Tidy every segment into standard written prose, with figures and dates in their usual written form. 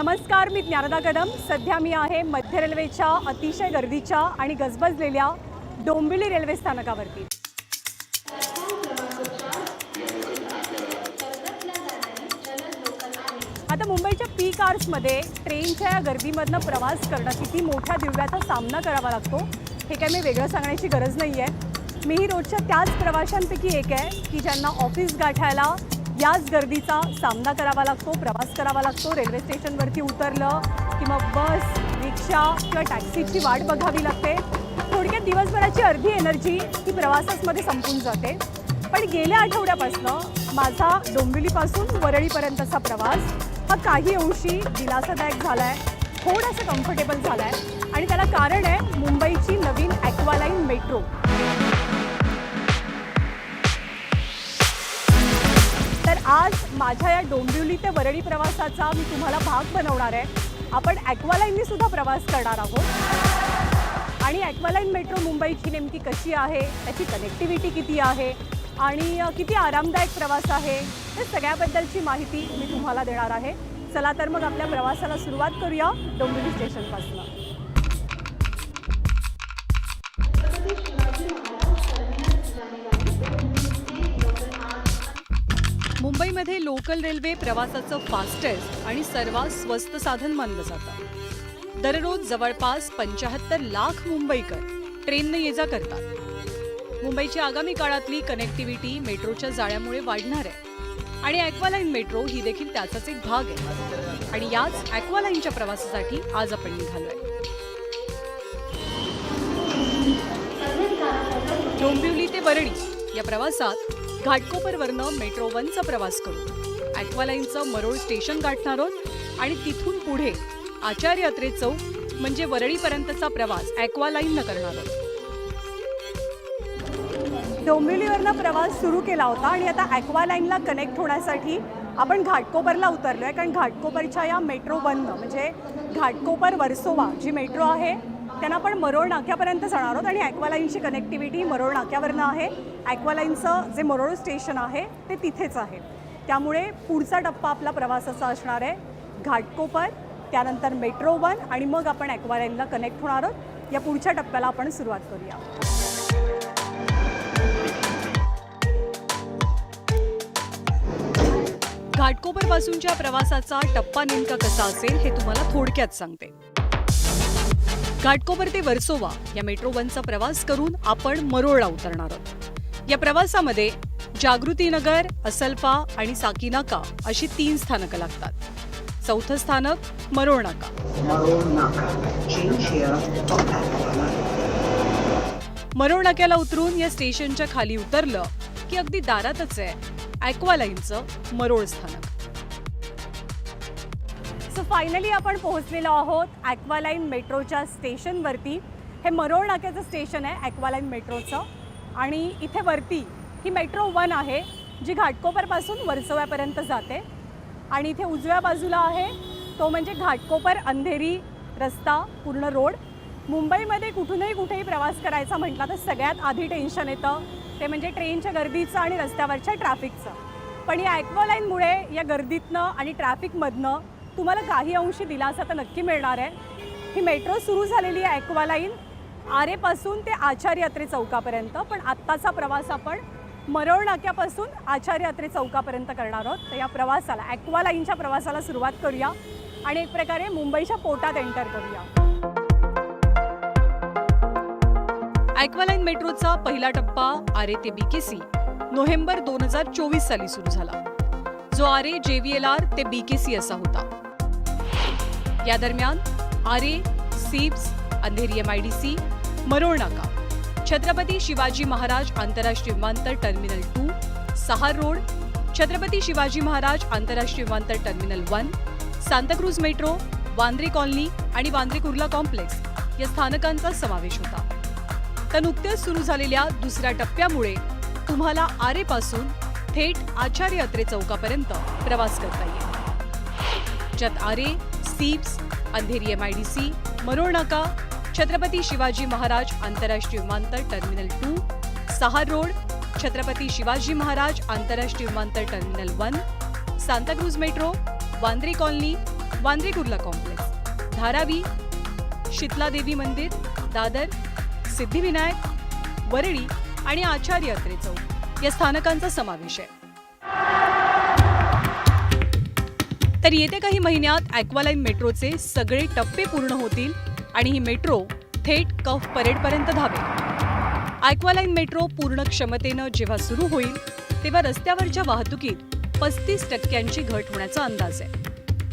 नमस्कार, मी ज्ञानदा कदम। सध्या मी आहे मध्य रेल्वेच्या अतिशय गर्दीच्या आणि गजबजलेल्या डोंबिवली रेल्वे स्थानकावरती। आता मुंबईच्या पीक आवर्समध्ये ट्रेनच्या या गर्दीमधनं प्रवास करणं किती मोठ्या दिव्याचा सामना करावा लागतो हे काय मी वेगळं सांगण्याची गरज नाही आहे। मीही रोजच्या त्याच प्रवाशांपैकी एक आहे की ज्यांना ऑफिस गाठायला याच गर्दीचा सामना करावा लागतो, प्रवास करावा लागतो। रेल्वे स्टेशनवरती उतरलं की मग बस, रिक्षा किंवा टॅक्सीची वाट बघावी लागते। थोडक्यात दिवसभराची अर्धी एनर्जी ही प्रवासामध्ये संपून जाते। पण गेल्या आठवड्यापासून माझा डोंबिवलीपासून वरळीपर्यंतचा प्रवास हा काही अंशी दिलासादायक झाला आहे, थोडासा कम्फर्टेबल झाला आहे आणि त्याला कारण आहे मुंबईची नवीन ॲक्वालाईन मेट्रो। तर आज माझ्या या डोंबिवली ते वरळी प्रवासाचा मी तुम्हाला भाग बनवणार आहे। आपण ॲक्वालाईनने सुद्धा प्रवास करणार आहोत आणि ॲक्वालाईन मेट्रो मुंबईची नेमकी कशी आहे, त्याची कनेक्टिव्हिटी किती आहे आणि किती आरामदायक प्रवास आहे, हे सगळ्याबद्दलची माहिती मी तुम्हाला देणार आहे। चला तर मग आपल्या प्रवासाला सुरुवात करूया डोंबिवली स्टेशनपासून। मुंबईमध्ये लोकल रेल्वे प्रवासाचं फास्टेस्ट आणि सर्वात स्वस्त साधन मानलं जातं। दररोज जवळपास 75 लाख मुंबईकर ट्रेनने ये जा करतात। मुंबईची आगामी काळातली कनेक्टिव्हिटी मेट्रोच्या जाळ्यामुळे वाढणार आहे आणि ॲक्वालाईन मेट्रो ही देखील त्याचाच एक भाग आहे आणि याच ॲक्वालाईनच्या प्रवासासाठी आज आपण निघालोय। डोंबिवली ते वरळी या प्रवासात घाटकोपरवरनं मेट्रो 1चा प्रवास करू, ॲक्वालाईनचं मरोळ स्टेशन गाठणार आहोत आणि तिथून पुढे आचार्य अत्रे चौक म्हणजे वरळीपर्यंतचा प्रवास ॲक्वालाईननं करणार आहोत। डोंबिवलीवरनं प्रवास सुरू केला होता आणि आता ॲक्वालाईनला कनेक्ट होण्यासाठी आपण घाटकोपरला उतरलोय, कारण घाटकोपरच्या या मेट्रो 1नं म्हणजे घाटकोपर वर्सोवा जी मेट्रो आहे त्यांना आपण मरोळ नाक्यापर्यंत जाणार आहोत आणि ॲक्वालाईनची कनेक्टिव्हिटी मरोळ नाक्यावरनं आहे। ॲक्वालाईनचं जे मरोळ स्टेशन आहे ते तिथेच आहे, त्यामुळे पुढचा टप्पा आपला प्रवासाचा असणार आहे घाटकोपर, त्यानंतर मेट्रो 1 आणि मग आपण ॲक्वालाईनला कनेक्ट होणार आहोत। या पुढच्या टप्प्याला आपण सुरुवात करूया। घाटकोपरपासूनच्या प्रवासाचा टप्पा नेमका कसा असेल हे तुम्हाला थोडक्यात सांगते। घाटकोपर ते वर्सोवा या मेट्रो 1चा प्रवास करून आपण मरोळला उतरणार आहोत। या प्रवासामध्ये जागृतीनगर, असलपा आणि साकीनाका अशी 3 स्थानकं लागतात। चौथं स्थानक मरोळ नाका। मरोळ नाक्याला उतरून या स्टेशनच्या खाली उतरलं की अगदी दारातच आहे ॲक्वालाईनचं मरोळ स्थानक। सो फायनली आपण पोहोचलेलो आहोत ॲक्वालाईन मेट्रोच्या स्टेशनवरती। हे मरोळ नाक्याचं स्टेशन आहे ॲक्वालाईन मेट्रोचं आणि इथे वरती ही मेट्रो 1 आहे जी घाटकोपरपासून वर्सोव्यापर्यंत जाते आणि इथे उजव्या बाजूला आहे तो म्हणजे घाटकोपर अंधेरी रस्ता पूर्ण रोड। मुंबईमध्ये कुठूनही कुठेही प्रवास करायचा म्हटला तर सगळ्यात आधी टेन्शन येतं ते म्हणजे ट्रेनच्या गर्दीचं आणि रस्त्यावरच्या ट्रॅफिकचं। पण या ॲक्वालाईनमुळे या गर्दीतनं आणि ट्रॅफिकमधनं तुम्हाला काही अंशी दिलासा तर नक्की मिळणार आहे। ही मेट्रो सुरू झालेली आहे ॲक्वालाईन आरेपासून ते आचार्य अत्रे चौकापर्यंत, पण आत्ताचा प्रवास आपण मरोळ नाक्यापासून आचार्य अत्रे चौकापर्यंत करणार आहोत। तर या प्रवासाला ॲक्वालाईनच्या प्रवासाला सुरुवात करूया आणि एक प्रकारे मुंबईच्या पोटात एंटर करूया। ॲक्वालाईन मेट्रोचा पहिला टप्पा आरे ते BKC नोव्हेंबर 2024 साली सुरू झाला, जो आरे JVLR ते BKC असा होता। या दरम्यान आरे, सिप्स, अंधेरी MIDC, मरोळ नाका, छत्रपती शिवाजी महाराज आंतरराष्ट्रीय विमानतळ टर्मिनल 2, सहार रोड, छत्रपती शिवाजी महाराज आंतरराष्ट्रीय विमानतळ terminal 1, Santacruz metro, Vandre colony आणि वांद्रे कुर्ला कॉम्प्लेक्स या स्थानकांचा समावेश होता। तर नुकत्याच सुरू झालेल्या दुसऱ्या टप्प्यामुळे तुम्हाला आरेपासून थेट आचार्य अत्रे चौकापर्यंत प्रवास करता येईल, ज्यात आरे, सिप्स, अंधेरी MIDC, मरोळ नाका, छत्रपती शिवाजी महाराज आंतरराष्ट्रीय विमानतळ टर्मिनल 2, सहार रोड, छत्रपती शिवाजी महाराज आंतरराष्ट्रीय विमानतळ terminal 1, Santacruz metro, Vandre colony, Vandre Kurla complex, Dharavi, Shitladevi Mandir, Dadar, Siddhivinayak, Worli आणि आचार्य अत्रे चौक या स्थानकांचा समावेश आहे. तर येत्या काही महिन्यात ॲक्वालाईन मेट्रोचे सगळे टप्पे पूर्ण होतील आणि ही मेट्रो थेट कफ परेडपर्यंत धावेल. ॲक्वालाईन मेट्रो पूर्ण क्षमतेनं जेव्हा सुरू होईल तेव्हा रस्त्यावरच्या वाहतुकीत 35% घट होण्याचा अंदाज आहे,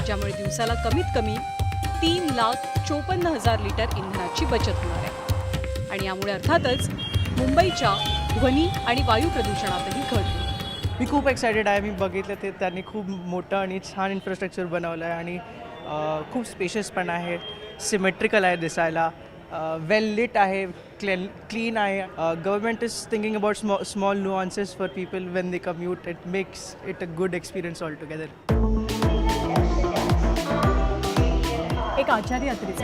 ज्यामुळे दिवसाला कमीत कमी 3,54,000 लिटर इंधनाची बचत होणार आहे. आणि यामुळे अर्थातच मुंबईच्या ध्वनी आणि वायू प्रदूषणातही घट होईल. मी खूप एक्सायटेड आहे. मी बघितलं ते त्यांनी खूप मोठं आणि छान इन्फ्रास्ट्रक्चर बनवलं आहे आणि खूप स्पेशियस पण आहे, सिमेट्रिकल आहे दिसायला, वेल लिट आहे, क्लीन आहे. Government is thinking about small nuances for people when they commute. It makes it a good experience all together. एक आचार्य अत्रेचं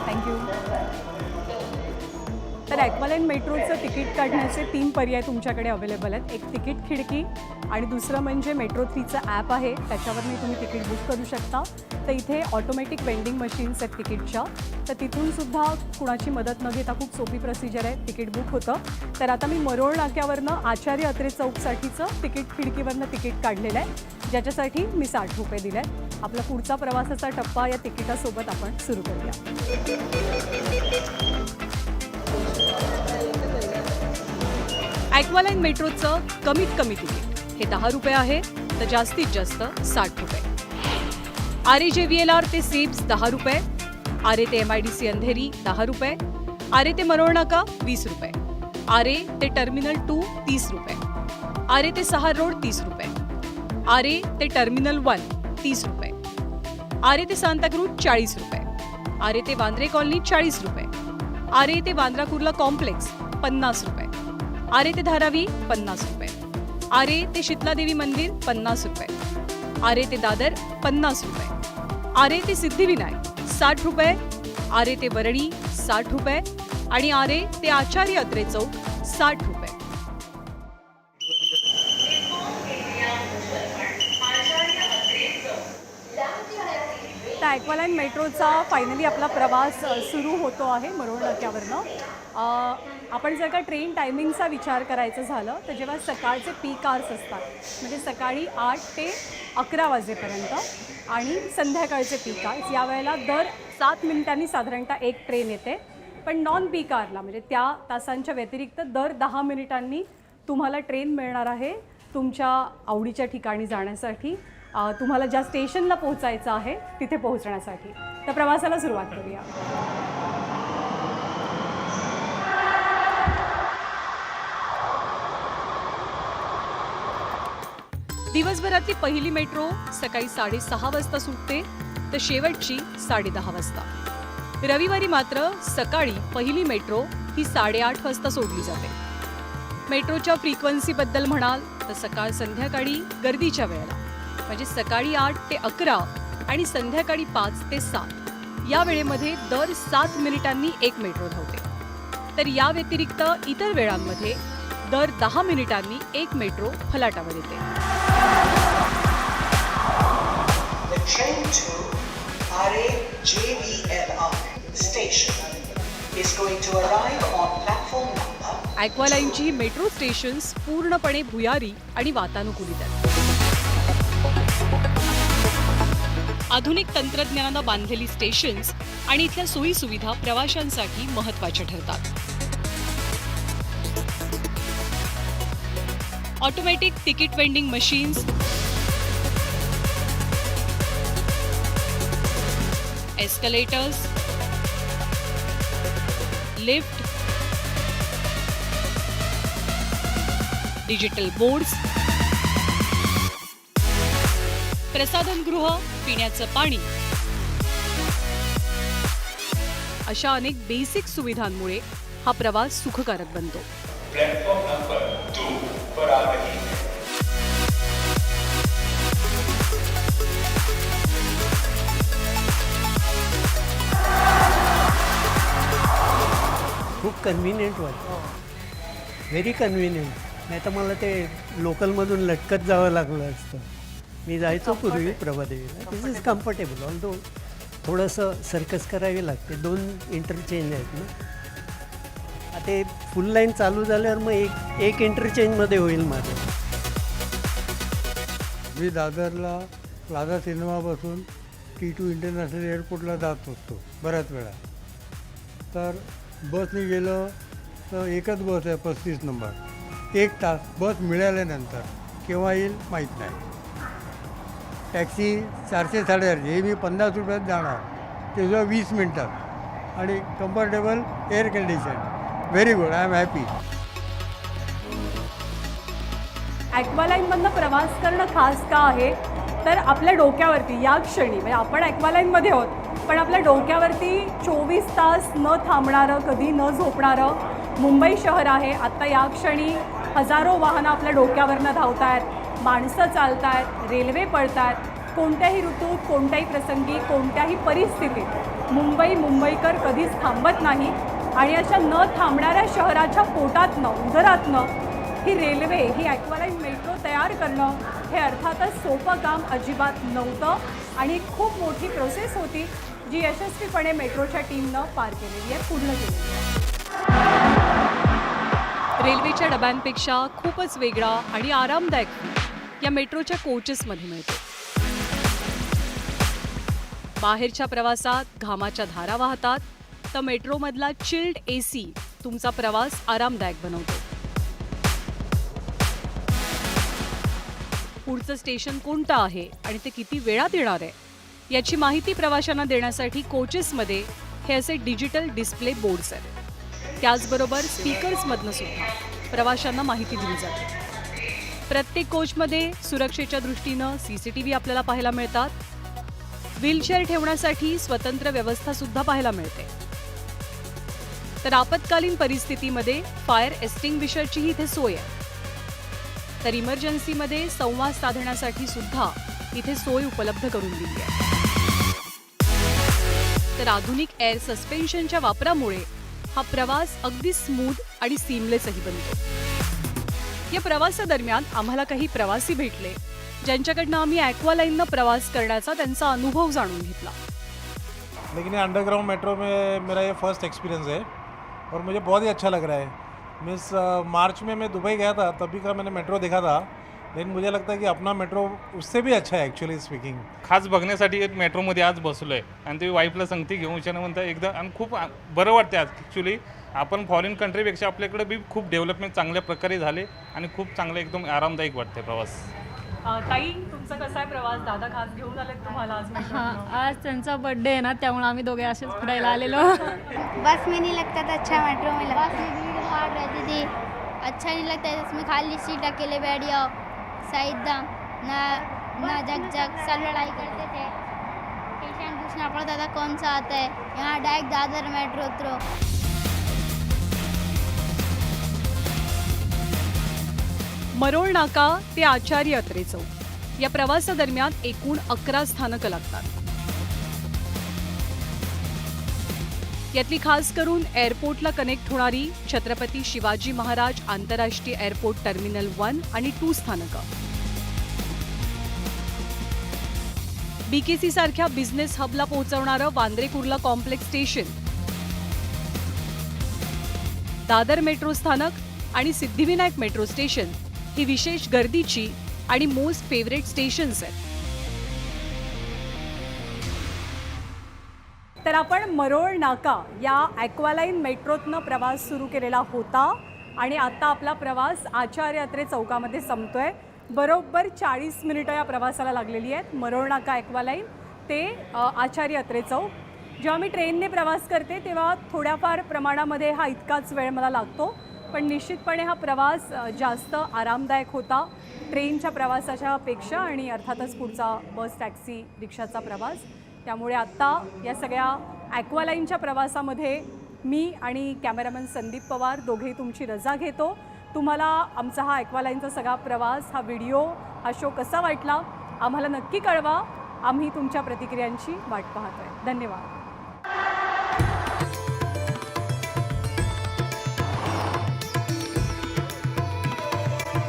थँक्यू. तर ॲक्वालाईन मेट्रोचं तिकीट काढण्याचे 3 पर्याय तुमच्याकडे अवेलेबल आहेत. एक तिकीट खिडकी आणि दुसरं म्हणजे मेट्रो 3चं ॲप आहे, त्याच्यावरही तुम्ही तिकीट बुक करू शकता. तर इथे ऑटोमॅटिक वेंडिंग मशीन्स आहेत तिकीटच्या, तर तिथून सुद्धा कुणाची मदत न घेता खूप सोपी प्रोसिजर आहे, तिकीट बुक होतं. तर आता मी मरोळ नाक्यावरनं आचार्य अत्रे चौकसाठीचं तिकीट खिडकीवरनं तिकीट काढलेलं आहे, ज्याच्यासाठी मी 60 रुपये दिले आहेत. आपला पुढचा प्रवासाचा टप्पा या तिकिटासोबत आपण सुरू करूया. ॲक्वालाईन मेट्रोचं कमीत कमी तिकीट हे 10 रुपये आहे, तर जास्तीत जास्त 60 रुपये. आरे JVLR ते सेब्स 10 रुपये, आरे ते MIDC अंधेरी 10 रुपये, आरे ते मरोळ नाका 20 रुपये, आरे ते टर्मिनल 2 30 रुपये, आरे ते सहार रोड 30 रुपये, आरे ते टर्मिनल 1 30 रुपये, आरे ते सांताक्रूज 40 रुपये, आरे ते वांद्रे कॉलनी 40 रुपये, आरे ते वांद्रा कुर्ला कॉम्प्लेक्स 50 रुपये, आरे ते धारावी 50 रुपये, आरे ते शीतलादेवी मंदिर 50 रुपये, आरे ते दादर 50 रुपये, आरे ते सिद्धिविनायक 60 रुपये, आरे ते वरळी 60 रुपये आणि आरे ते आचार्य अत्रे चौक 60 रुपये. तर ॲक्वालाईन मेट्रोचा फायनली आपला प्रवास सुरू होतो आहे मरोळ नाक्यावरनं. आपण जर का ट्रेन टायमिंगचा विचार करायचं झालं तर जेव्हा सकाळचे पीक आवर्स असतात, म्हणजे सकाळी 8 ते 11 वाजेपर्यंत आणि संध्याकाळचे पीक आवर्स, यावेळेला दर 7 मिनिटांनी साधारणतः एक ट्रेन येते. पण नॉन पीक आवरला म्हणजे त्या तासांच्या व्यतिरिक्त दर 10 मिनिटांनी तुम्हाला ट्रेन मिळणार आहे तुमच्या आवडीच्या ठिकाणी जाण्यासाठी, तुम्हाला ज्या स्टेशनला पोहोचायचं आहे तिथे पोहोचण्यासाठी. तर प्रवासाला सुरुवात करूया. दिवसभरातली पहिली मेट्रो सकाळी 6:30 वाजता सुटते, तर शेवटची 10:30 वाजता. रविवारी मात्र सकाळी पहिली मेट्रो ही 8:30 वाजता सोडली जाते. मेट्रोच्या फ्रिक्वेन्सीबद्दल म्हणाल तर सकाळ संध्याकाळी गर्दीच्या वेळेला म्हणजे सकाळी 8 ते 11 आणि संध्याकाळी 5 ते 7 या वेळेमध्ये दर 7 मिनिटांनी एक मेट्रो धावते. तर या व्यतिरिक्त इतर वेळांमध्ये दर 10 मिनिटांनी एक मेट्रो फलाटावर येते. Train to Are JVLR station is going to arrive on platform number. ॲक्वालाईनची मेट्रो स्टेशन्स पूर्णपणे भुयारी आणि वातानुकूलित आहेत. आधुनिक तंत्रज्ञानानं बांधलेली स्टेशन्स आणि इथल्या सोयीसुविधा प्रवाशांसाठी महत्त्वाच्या ठरतात. Automatic ticket vending machines, escalators, lift, digital boards, प्रसाधनगृह, पिण्याचं पाणी अशा अनेक बेसिक सुविधांमुळे हा प्रवास सुखकारक बनतो. प्लॅटफॉर्म नंबर 2 पर आ रही है. खूप कन्व्हिनियंट वाटतं, व्हेरी कन्व्हिनियंट. नाही तर मला ते लोकलमधून लटकत जावं लागलं असतं. मी जायचो पूर्वी प्रभादेवीला. दिस इज कम्फर्टेबल ऑल्दो थोडंसं सर्कस करावी लागते. 2 इंटरचेंज आहेत ना. आता ते फुल लाईन चालू झाल्यावर मग एक इंटरचेंजमध्ये होईल माझं. मी दादरला प्लाझा सिनेमापासून T2 इंटरनॅशनल एअरपोर्टला जात असतो बऱ्याच वेळा. तर बसने गेलं तर एकच बस आहे 35 नंबर. 1 तास बस मिळाल्यानंतर केव्हा येईल माहीत नाही. टॅक्सी 400-450 हे मी 50 रुपयात जाणार ते सुद्धा 20 मिनटात आणि comfortable air condition. Very good, I am happy. ॲक्वालाईनमधनं प्रवास करणं खास का आहे तर आपल्या डोक्यावरती या क्षणी म्हणजे आपण ॲक्वालाईनमध्ये आहोत पण आपल्या डोक्यावरती 24 तास न थांबणारं कधी न झोपणारं मुंबई शहर आहे. आत्ता या क्षणी हजारो वाहनं आपल्या डोक्यावरनं धावत आहेत, माणसं चालत आहेत, रेल्वे पळत आहेत. कोणत्याही ऋतूत कोणत्याही प्रसंगी कोणत्याही परिस्थितीत मुंबईकर कधीच थांबत नाही आणि अशा न थांबणाऱ्या शहराच्या पोटातनं उदरातनं ही रेल्वे ही ॲक्वालाईन मेट्रो तयार करणं हे अर्थातच सोपं काम अजिबात नव्हतं आणि खूप मोठी प्रोसेस होती जी यशस्वीपणे मेट्रोच्या टीमनं पार केलेली आहे, पूर्ण केलेली आहे. रेल्वेच्या डब्यांपेक्षा खूपच वेगळा आणि आरामदायक या मेट्रोच्या कोचेसमध्ये मिळतो. बाहेरच्या प्रवासात घामाच्या धारा वाहतात तर मेट्रोमधला चिल्ड AC तुमचा प्रवास आरामदायक बनवतो. पुढचं स्टेशन कोणतं आहे आणि ते किती वेळात येणार आहे याची माहिती प्रवाशांना देण्यासाठी कोचेसमध्ये हे असे डिजिटल डिस्प्ले बोर्ड्स आहेत. त्याचबरोबर स्पीकर्समधनं सुद्धा प्रवाशांना माहिती दिली जाते. प्रत्येक कोचमध्ये सुरक्षेच्या दृष्टीनं CCTV आपल्याला पाहायला मिळतात. व्हीलचेअर ठेवण्यासाठी स्वतंत्र व्यवस्था सुद्धा पाहायला मिळते. तर आपत्कालीन परिस्थितीमध्ये फायर एक्स्टिंग्विशरचीही इथे सोय आहे. तर इमर्जन्सीमध्ये संवाद साधण्यासाठी सुद्धा इथे सोय उपलब्ध करून दिली आहे. तर आधुनिक एअर सस्पेन्शनच्या वापरामुळे हा प्रवास अगदी स्मूथ आणि सीमलेसही बनतो. या प्रवासादरम्यान आम्हाला काही प्रवासी भेटले ज्यांच्याकडनं आम्ही ॲक्वालाईननं प्रवास करण्याचा त्यांचा अनुभव जाणून घेतला. लेकिन ये अंडरग्राउंड मेट्रो में मेरा ये फर्स्ट एक्सपीरियंस है और मुझे बहुत ही अच्छा लग रहा है. मीन्स मार्च में मैं दुबई गया था तभी का मैंने मेट्रो देखा था लेकिन मुझे लगता है कि अपना मेट्रो उससे भी अच्छा है ॲक्च्युअली स्पीकिंग. खास बघण्यासाठी एक मेट्रोमध्ये आज बसलो आहे आणि ते वाईफला सांगते घेऊन म्हणता एकदा आणि खूप बरं वाटते आज. ॲक्च्युली आपण फॉरेन कंट्रीपेक्षा आपल्याकडे बी खूप डेव्हलपमेंट चांगल्या प्रकारे झाले आणि खूप चांगलं एकदम आरामदायक वाटते प्रवास. ताई तुमचा कसा आहे प्रवास? दादा खास घेऊन आलेत तुम्हाला आज मेट्रोतनं? आज त्यांचा बर्थडे आहे ना त्यामुळे आम्ही दोघे असेच फिरायला आलेलो. बस में नहीं लगता था अच्छा, मेट्रो में लगता. बस में भीड़ भाड़ रहती थी, अच्छा नहीं लगता है. इसमें खाली सीट अकेले बैठ जाओ, सही एकदम ना जग सब लड़ाई करते थे. स्टेशन पूछना पड़ता था कौन सा आता है. यहाँ डायरेक्ट दादर मेट्रो उतरो. मरोळ नाका ते आचार्य अत्रे चौक या प्रवासादरम्यान एकूण 11 स्थानकं लागतात. यातली खास करून एअरपोर्टला कनेक्ट होणारी छत्रपती शिवाजी महाराज आंतरराष्ट्रीय एअरपोर्ट टर्मिनल 1 आणि 2 स्थानकं, BKC सारख्या बिझनेस हबला पोहोचवणारं Vandre Kurla complex station, Dadar metro स्थानक आणि सिद्धिविनायक मेट्रो स्टेशन ही विशेष गर्दीची आणि मोस्ट फेवरेट स्टेशन्स आहेत. तर आपण मरोळ नाका या ॲक्वालाईन मेट्रोतनं प्रवास सुरू केलेला होता आणि आता आपला प्रवास आचार्य अत्रे चौकामध्ये संपतोय. बरोबर 40 मिनिटं या प्रवासाला लागलेली आहेत. मरोळ नाका ॲक्वालाईन ते आचार्य अत्रे चौक. जेव्हा मी ट्रेनने प्रवास करते तेव्हा थोड्याफार प्रमाणामध्ये हा इतकाच वेळ मला लागतो पण निश्चितपणे हा प्रवास जास्त आरामदायक होता ट्रेनच्या प्रवासाच्यापेक्षा आणि अर्थातच पुढचा बस टॅक्सी रिक्षाचा प्रवास. त्यामुळे आत्ता या सगळ्या ॲक्वालाईनच्या प्रवासामध्ये मी आणि कॅमेरामॅन संदीप पवार दोघेही तुमची रजा घेतो. तुम्हाला आमचा हा ॲक्वालाईनचा सगळा प्रवास, हा व्हिडिओ, हा शो कसा वाटला आम्हाला नक्की कळवा. आम्ही तुमच्या प्रतिक्रियांची वाट पाहतोय. धन्यवाद.